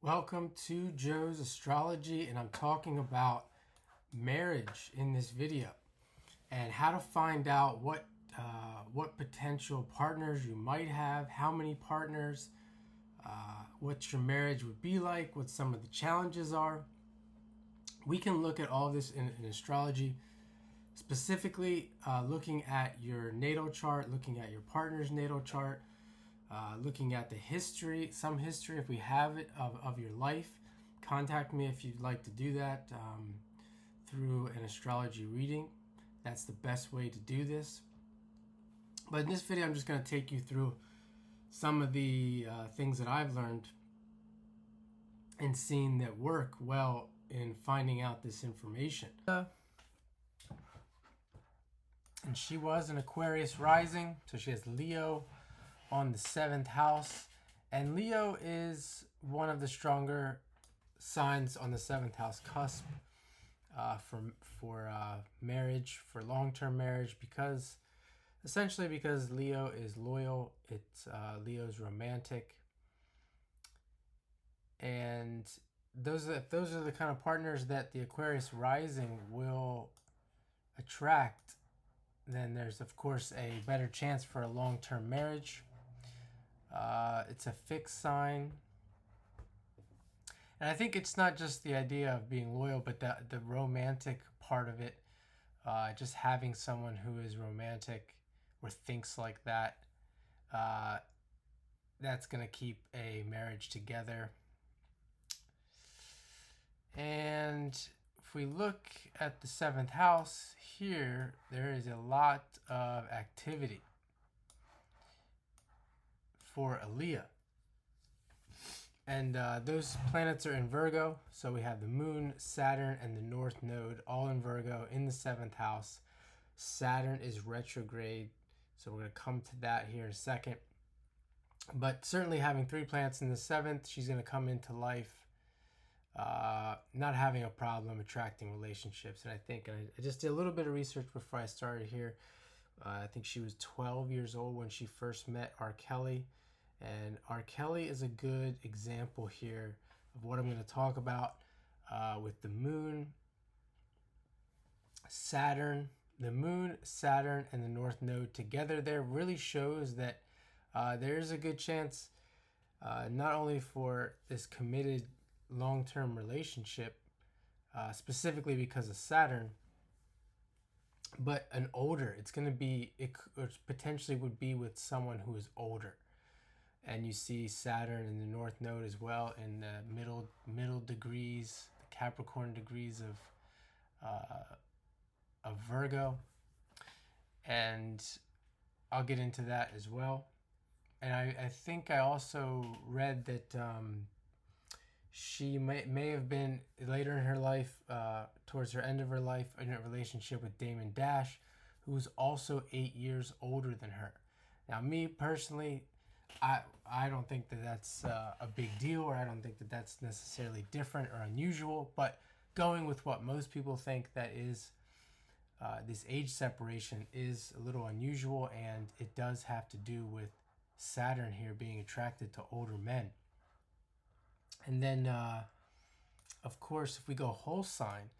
Welcome to Joe's Astrology, and I'm talking about marriage in this video and how to find out what potential partners you might have, how many partners, what your marriage would be like, what some of the challenges are. We can look at all this in astrology, specifically looking at your natal chart, looking at your partner's natal chart, looking at the history, some history if we have it of your life. Contact me if you'd like to do that through an astrology reading. That's the best way to do this. But in this video, I'm just going to take you through some of the things that I've learned and seen that work well in finding out this information. And she was an Aquarius rising, so she has Leo on the 7th house, and Leo is one of the stronger signs on the 7th house cusp for marriage, for long-term marriage, because Leo is loyal. It's Leo's romantic, and those are the kind of partners that the Aquarius rising will attract. Then there's of course a better chance for a long-term marriage. It's a fixed sign, and I think it's not just the idea of being loyal, but the romantic part of it, just having someone who is romantic or thinks like that, that's going to keep a marriage together. And if we look at the 7th house here, there is a lot of activity for Aaliyah. And those planets are in Virgo. So we have the Moon, Saturn, and the North Node all in Virgo in the 7th house. Saturn is retrograde, so we're going to come to that here in a second. But certainly having 3 planets in the 7th, she's going to come into life not having a problem attracting relationships. And I just did a little bit of research before I started here. I think she was 12 years old when she first met R. Kelly. And R. Kelly is a good example here of what I'm going to talk about with the Moon, Saturn. The Moon, Saturn, and the North Node together there really shows that there is a good chance not only for this committed long-term relationship, specifically because of Saturn, but it's going to be, it potentially would be with someone who is older. And you see Saturn in the North Node as well in the middle degrees, the Capricorn degrees of Virgo. And I'll get into that as well. And I think I also read that she may have been later in her life, towards her end of her life, in a relationship with Damon Dash, who was also 8 years older than her. Now, me personally, I don't think that that's a big deal, or I don't think that that's necessarily different or unusual, but going with what most people think, that is this age separation is a little unusual, and it does have to do with Saturn here being attracted to older men. And then, of course, if we go whole sign,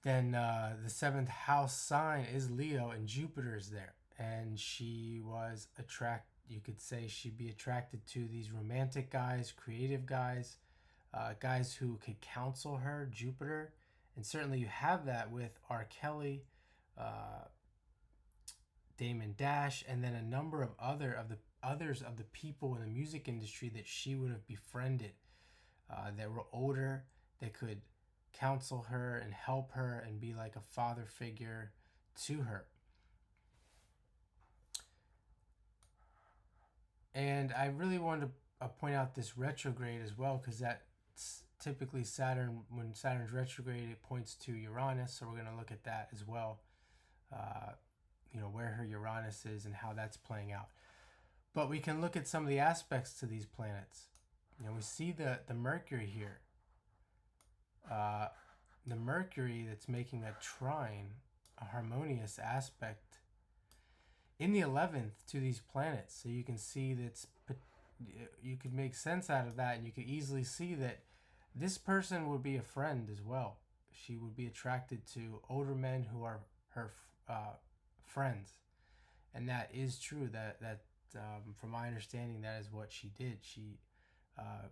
then the 7th house sign is Leo, and Jupiter is there. And she was you could say she'd be attracted to these romantic guys, creative guys, guys who could counsel her, Jupiter. And certainly you have that with R. Kelly, Damon Dash, and then a number of others of the people in the music industry that she would have befriended, that were older, that could counsel her and help her and be like a father figure to her. And I really wanted to point out this retrograde as well, because that's typically Saturn. When Saturn's retrograde, it points to Uranus, so we're going to look at that as well, where her Uranus is and how that's playing out. But we can look at some of the aspects to these planets. We see the Mercury here. The Mercury that's making a trine, a harmonious aspect, in the 11th to these planets. So you can see that's you could make sense out of that, and you could easily see that this person would be a friend as well. She would be attracted to older men who are her friends, and that is true. From my understanding, that is what she did. She uh,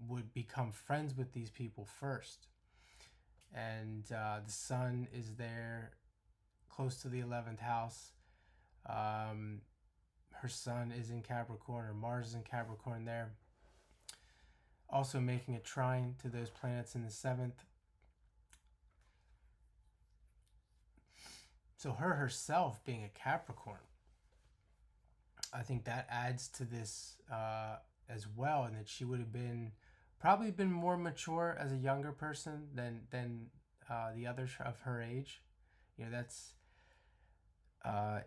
would become friends with these people first, and the sun is there, close to the 11th house. Her sun is in Capricorn, or Mars is in Capricorn there, also making a trine to those planets in the 7th. So her herself being a Capricorn, I think that adds to this as well, and that she would have probably been more mature as a younger person than the others of her age. That's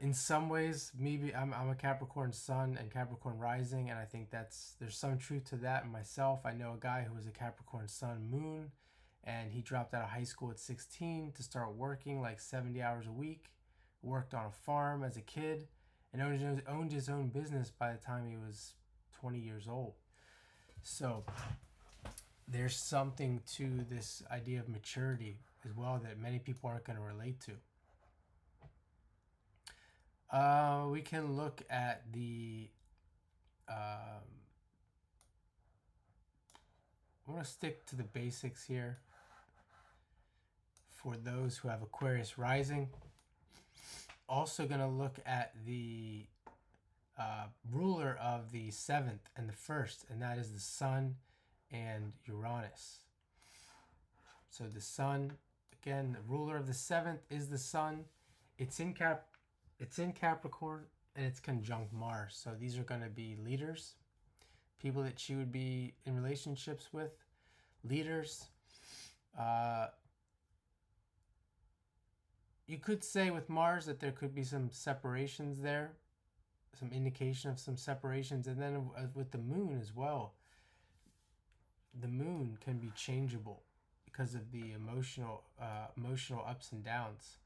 in some ways, maybe I'm a Capricorn sun and Capricorn rising, and I think there's some truth to that in myself. I know a guy who was a Capricorn sun moon, and he dropped out of high school at 16 to start working like 70 hours a week, worked on a farm as a kid, and owned his own business by the time he was 20 years old. So there's something to this idea of maturity as well that many people aren't going to relate to. We can look at the I'm going to stick to the basics here for those who have Aquarius rising. Also going to look at the ruler of the 7th and the 1st, and that is the Sun and Uranus. So the Sun, again, the ruler of the 7th is the Sun. It's in Capricorn, and it's conjunct Mars. So these are going to be leaders, people that she would be in relationships with, leaders. You could say with Mars that there could be some separations there, some indication of some separations. And then with the moon as well, the moon can be changeable because of the emotional ups and downs.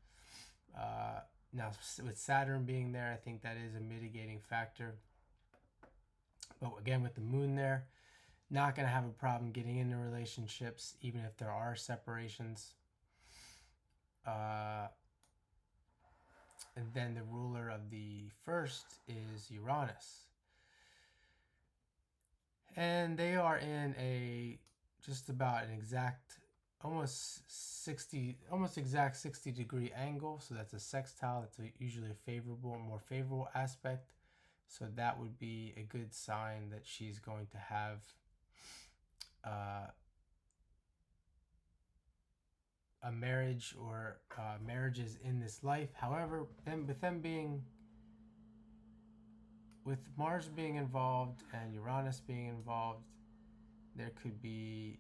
Now, with Saturn being there, I think that is a mitigating factor. But again, with the moon there, not going to have a problem getting into relationships, even if there are separations. And then the ruler of the 1st is Uranus. And they are in just about an exact, almost exact 60-degree angle. So that's a sextile. That's usually a more favorable aspect. So that would be a good sign that she's going to have a marriage or marriages in this life. However, with Mars being involved and Uranus being involved, there could be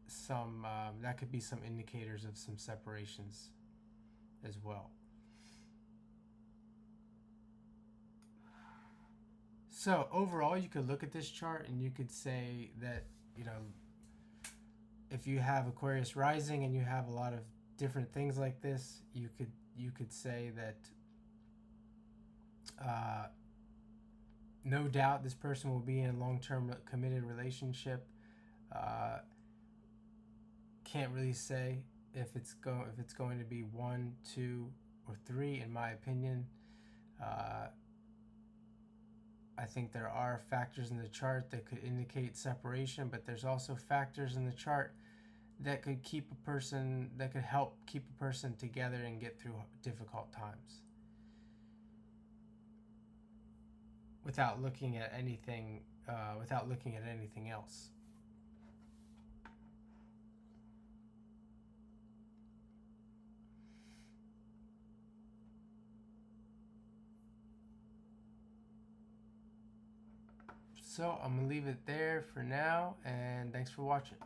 some indicators of some separations as well. So overall, you could look at this chart and you could say that, if you have Aquarius rising and you have a lot of different things like this, you could say that no doubt this person will be in a long-term committed relationship. Can't really say if it's going to be 1, 2, or 3, in my opinion. I think there are factors in the chart that could indicate separation, but there's also factors in the chart that could help keep a person together and get through difficult times without looking at anything else. So I'm going to leave it there for now, and thanks for watching.